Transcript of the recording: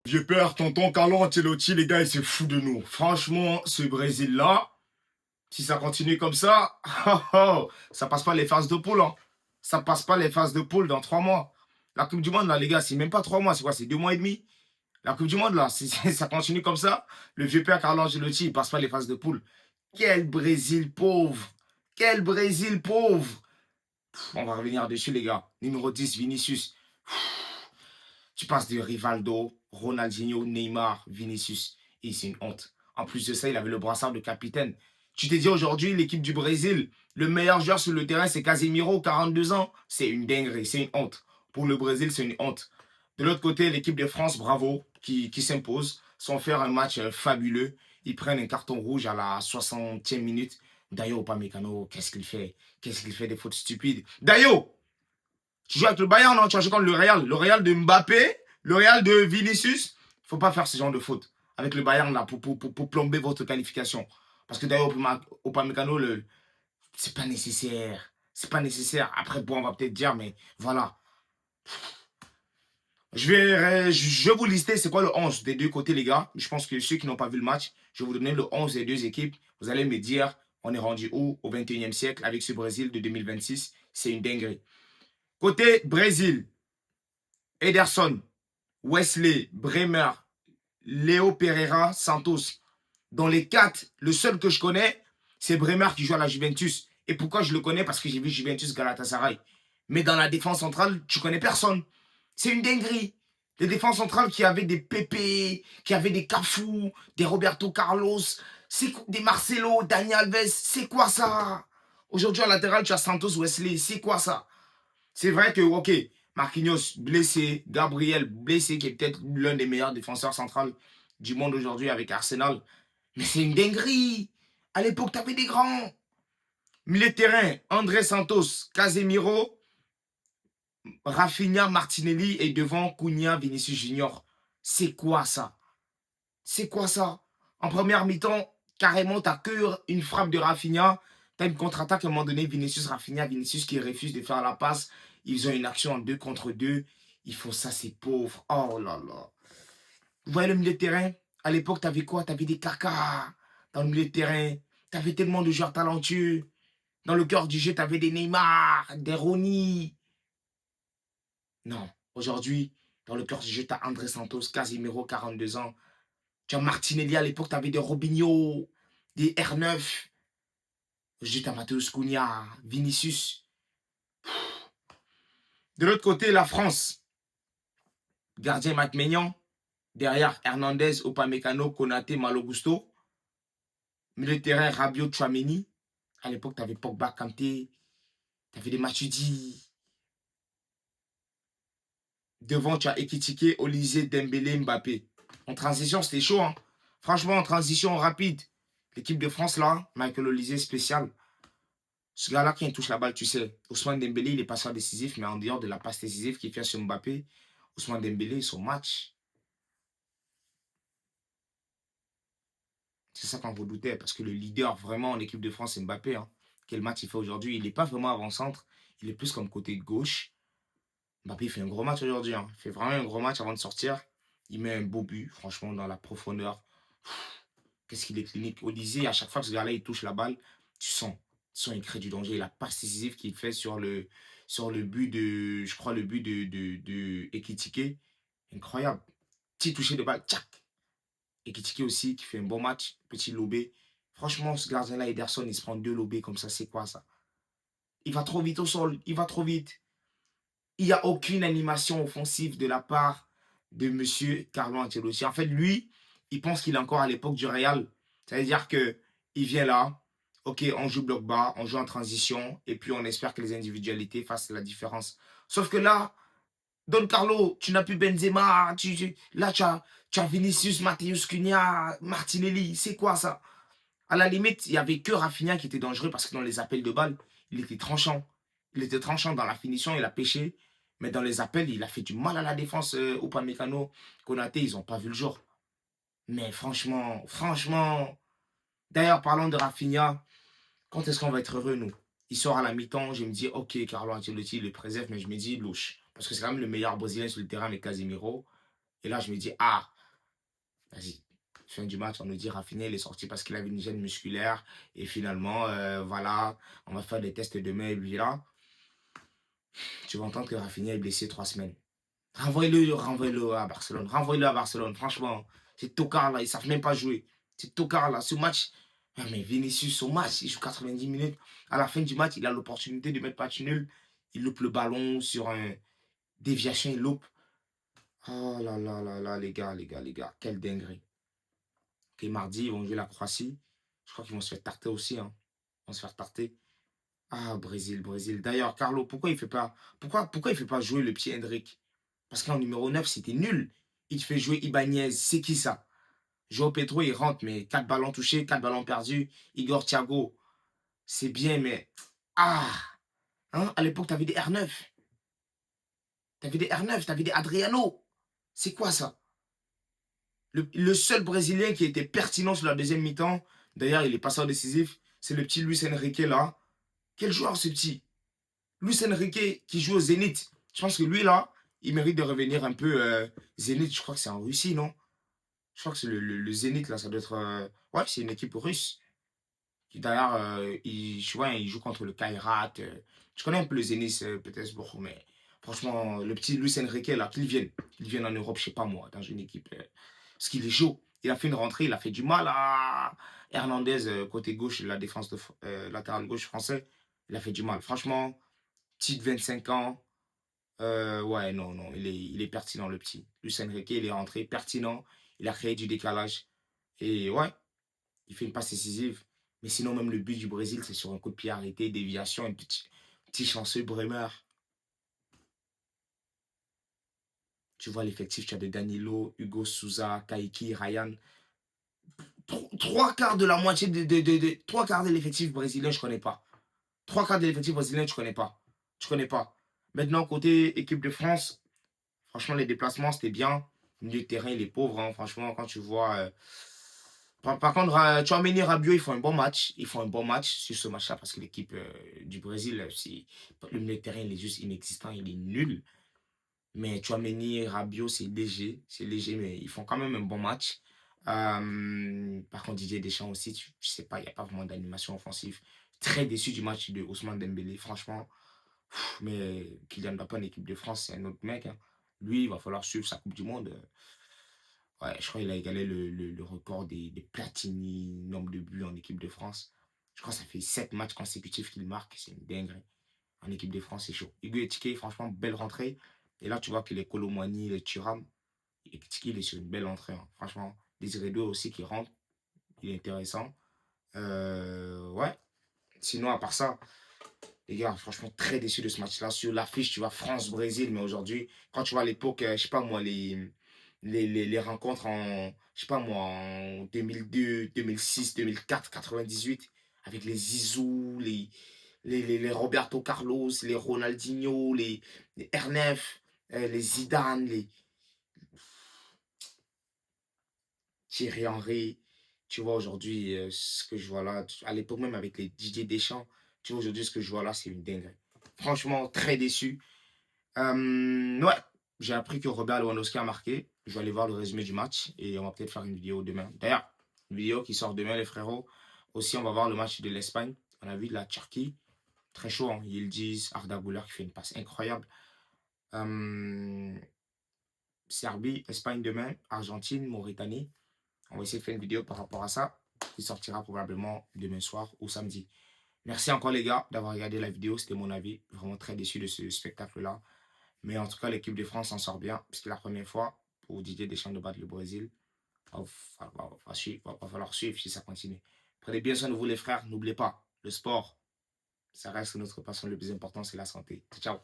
Vieux père, tonton Carlo Ancelotti, les gars, il se fout de nous. Franchement, ce Brésil-là, si ça continue comme ça, ça passe pas les phases de poule. Hein. Ça passe pas les phases de poule dans 3 mois. La Coupe du Monde, là, les gars, c'est même pas 3 mois, c'est quoi? C'est 2 mois et demi. La Coupe du Monde, là, ça continue comme ça. Le vieux père Carlo Ancelotti, il passe pas les phases de poule. Quel Brésil pauvre! Quel Brésil pauvre! On va revenir dessus, les gars. Numéro 10, Vinicius. Tu passes de Rivaldo, Ronaldinho, Neymar, Vinicius. Et c'est une honte. En plus de ça, il avait le brassard de capitaine. Tu t'es dit aujourd'hui, l'équipe du Brésil, le meilleur joueur sur le terrain, c'est Casemiro, 42 ans. C'est une dinguerie, c'est une honte. Pour le Brésil, c'est une honte. De l'autre côté, l'équipe de France, bravo, qui s'impose, sans faire un match fabuleux. Ils prennent un carton rouge à la 60e minute. Dayo Upamecano, qu'est-ce qu'il fait? Qu'est-ce qu'il fait des fautes stupides? Dayo, tu joues avec le Bayern, non? Tu vas jouer contre le Real. Le Real de Mbappé, le Real de Vinicius. Il ne faut pas faire ce genre de faute avec le Bayern là pour plomber votre qualification. Parce que d'ailleurs, Upamecano, c'est pas nécessaire. C'est pas nécessaire. Après, bon, on va peut-être dire, mais voilà. Je vais vous lister c'est quoi le 11 des deux côtés, les gars. Je pense que ceux qui n'ont pas vu le match, je vais vous donner le 11 des deux équipes. Vous allez me dire, on est rendu où au 21e siècle avec ce Brésil de 2026. C'est une dinguerie. Côté Brésil, Ederson, Wesley, Bremer, Léo Pereira, Santos. Dans les quatre, le seul que je connais, c'est Bremer qui joue à la Juventus. Et pourquoi je le connais? Parce que j'ai vu Juventus Galatasaray. Mais dans la défense centrale, tu connais personne. C'est une dinguerie. Les défenses centrales qui avaient des Pepe, qui avaient des Cafu, des Roberto Carlos, des Marcelo, Dani Alves, c'est quoi ça? Aujourd'hui, à latéral, tu as Santos, Wesley, c'est quoi ça? C'est vrai que, ok, Marquinhos blessé, Gabriel blessé, qui est peut-être l'un des meilleurs défenseurs centraux du monde aujourd'hui avec Arsenal. Mais c'est une dinguerie. À l'époque, tu avais des grands. Milieu de terrain, André Santos, Casemiro, Rafinha, Martinelli et devant Cunha, Vinicius Junior. C'est quoi ça? C'est quoi ça? En première mi-temps, carrément, t'as que une frappe de Rafinha. T'as une contre-attaque à un moment donné, Vinicius, Rafinha, Vinicius qui refuse de faire la passe. Ils ont une action en 2 contre 2. Ils font ça, c'est pauvre. Oh là là. Vous voyez le milieu de terrain? À l'époque, t'avais quoi? T'avais des caca dans le milieu de terrain. T'avais tellement de joueurs talentueux. Dans le cœur du jeu, t'avais des Neymar, des Ronny. Non. Aujourd'hui, dans le cœur du jeu, t'as André Santos, Casimiro, 42 ans. Tu as Martinelli à l'époque, tu avais des Robinho, des R9. Juste à Matheus Cunha, Vinicius. De l'autre côté, la France. Gardien Mike Maignan. Derrière, Hernandez, Upamecano, Konaté, Malo Gusto. Milieu de terrain, Rabiot, Chouameni. À l'époque, tu avais Pogba, Kanté. Tu avais des Matuidi. Devant, tu as Ekitike, Olysée, Dembélé, Mbappé. En transition, c'était chaud. Hein. Franchement, en transition rapide. L'équipe de France, là, Michael Olysée, spécial. Ce gars-là, quand il touche la balle, tu sais, Ousmane Dembélé, il est passeur décisif, mais en dehors de la passe décisive qu'il fait sur Mbappé, Ousmane Dembélé, son match, c'est ça qu'on redoutait, parce que le leader vraiment en équipe de France, c'est Mbappé. Hein. Quel match il fait aujourd'hui? Il n'est pas vraiment avant-centre, il est plus comme côté gauche. Mbappé il fait un gros match aujourd'hui. Hein. Il fait vraiment un gros match avant de sortir. Il met un beau but, franchement, dans la profondeur. Qu'est-ce qu'il est clinique. Olysée, à chaque fois que ce gars-là, il touche la balle, tu sens il crée du danger. La passe décisive qu'il fait sur le but de, je crois, le but de Ekitike, incroyable. Petit toucher de balle, tchac. Ekitike aussi, qui fait un bon match, petit lobé. Franchement, ce gardien-là, Ederson, il se prend 2 lobés comme ça, c'est quoi ça? Il va trop vite au sol, il va trop vite. Il n'y a aucune animation offensive de la part de monsieur Carlo Ancelotti. En fait, lui, il pense qu'il est encore à l'époque du Real. Ça veut dire qu'il vient là, ok, on joue bloc bas, on joue en transition, et puis on espère que les individualités fassent la différence. Sauf que là, Don Carlo, tu n'as plus Benzema, là tu as Vinicius, Matheus Cunha, Martinelli, c'est quoi ça? À la limite, il n'y avait que Rafinha qui était dangereux parce que dans les appels de balles, il était tranchant. Il était tranchant dans la finition, il a pêché. Mais dans les appels, il a fait du mal à la défense. Upamecano, Konaté, ils n'ont pas vu le jour. Mais franchement. D'ailleurs, parlons de Rafinha, quand est-ce qu'on va être heureux, nous? Il sort à la mi-temps, je me dis, ok, Carlo Ancelotti le préserve, mais je me dis, louche. Parce que c'est quand même le meilleur Brésilien sur le terrain avec Casemiro. Et là, je me dis, ah, vas-y. Fin du match, on nous dit Rafinha, il est sorti parce qu'il avait une gêne musculaire. Et finalement, voilà, on va faire des tests demain. Et lui, là, tu vas entendre que Rafinha est blessé 3 semaines. Renvoyez-le à Barcelone. Renvoyez-le à Barcelone. Franchement, ces tocards là, ils ne savent même pas jouer. Ces tocards là, ce match. Ah, mais Vinicius, son match, il joue 90 minutes. À la fin du match, il a l'opportunité de mettre match nul. Il loupe le ballon sur un déviation, il loupe. Oh là là là là, les gars, les gars, les gars. Quelle dinguerie. Ok, mardi, ils vont jouer la Croatie. Je crois qu'ils vont se faire tarter aussi. Hein. Ils vont se faire tarter. Ah, Brésil, Brésil. D'ailleurs, Carlo, pourquoi il fait pas jouer le petit Hendrick? Parce qu'en numéro 9, c'était nul. Il fait jouer Ibanez. C'est qui ça? João Pedro, il rentre, mais 4 ballons touchés, 4 ballons perdus. Igor Thiago, c'est bien, mais. Ah! Hein? À l'époque, t'avais des R9. T'avais des R9, t'avais des Adriano. C'est quoi ça? Le seul Brésilien qui était pertinent sur la deuxième mi-temps, d'ailleurs, il est passeur décisif, c'est le petit Luis Enrique là. Quel joueur ce petit? Luis Enrique qui joue au Zénith. Je pense que lui là, il mérite de revenir un peu Zénith. Je crois que c'est en Russie, non? Je crois que c'est le Zénith là, ça doit être. Ouais, c'est une équipe russe. Qui d'ailleurs, je vois, il joue contre le Kairat. Je connais un peu le Zénith, Pétersbourg, mais franchement, le petit Luis Enrique là, qu'il vienne en Europe, je sais pas moi, dans une équipe. Parce qu'il est chaud. Il a fait une rentrée, il a fait du mal à Hernandez, côté gauche, la défense de latéral gauche français. Il a fait du mal. Franchement, petit de 25 ans. Ouais, non, non, il est pertinent, le petit. Luis Enrique, il est rentré pertinent. Il a créé du décalage. Et ouais, il fait une passe décisive. Mais sinon, même le but du Brésil, c'est sur un coup de pied arrêté, déviation, un petit chanceux Bremer. Tu vois l'effectif, tu as de Danilo, Hugo Souza, Kaiki, Ryan. Trois quarts de la moitié trois quarts de l'effectif brésilien, je ne connais pas. Trois quarts de l'effectif brésilien, je ne connais pas. Je connais pas. Maintenant, côté équipe de France, franchement, les déplacements, c'était bien. Le milieu de terrain, il est pauvre. Hein. Franchement, quand tu vois. Par contre, Tchouaméni et Rabiot, ils font un bon match. Ils font un bon match sur ce match-là parce que l'équipe du Brésil, le milieu de terrain, il est juste inexistant. Il est nul. Mais Tchouaméni et Rabiot, c'est léger. C'est léger, mais ils font quand même un bon match. Par contre, Didier Deschamps aussi, tu sais pas, il n'y a pas vraiment d'animation offensive. Très déçu du match de Ousmane Dembélé, franchement. Mais Kylian Mbappé en équipe de France, c'est un autre mec. Hein. Lui, il va falloir suivre sa Coupe du Monde. Ouais, je crois qu'il a égalé le record des Platini, nombre de buts en équipe de France. Je crois que ça fait 7 matchs consécutifs qu'il marque. C'est une dinguerie. En équipe de France, c'est chaud. Hugo Ekitike, franchement, belle rentrée. Et là, tu vois que les Colomwani, les Thuram, Ekitike, il est sur une belle entrée. Hein. Franchement, Désiré Doué aussi qui rentre. Il est intéressant. Ouais. Sinon, à part ça, les gars, franchement, très déçu de ce match-là. Sur l'affiche, tu vois France-Brésil, mais aujourd'hui, quand tu vois l'époque, je sais pas moi, les rencontres en, je sais pas moi, en 2002, 2006, 2004, 98, avec les Zizou, les Roberto Carlos, les Ronaldinho, les R9, les Zidane, les Thierry Henry. Tu vois aujourd'hui ce que je vois là, à l'époque même avec les Didier Deschamps, tu vois aujourd'hui ce que je vois là, c'est une dinguerie. Franchement, très déçu. Ouais, j'ai appris que Robert Lewandowski a marqué. Je vais aller voir le résumé du match et on va peut-être faire une vidéo demain. D'ailleurs, une vidéo qui sort demain, les frérots. Aussi, on va voir le match de l'Espagne. On a vu de la Turquie. Très chaud, hein. Yildiz, Arda Güler qui fait une passe incroyable. Serbie, Espagne demain, Argentine, Mauritanie. On va essayer de faire une vidéo par rapport à ça qui sortira probablement demain soir ou samedi. Merci encore les gars d'avoir regardé la vidéo. C'était mon avis. Vraiment très déçu de ce spectacle-là. Mais en tout cas, l'équipe de France s'en sort bien. C'était la première fois pour Didier Deschamps de battre le Brésil. Il va falloir suivre si ça continue. Prenez bien soin de vous les frères. N'oubliez pas, le sport, ça reste notre passion. Le plus important, c'est la santé. Ciao.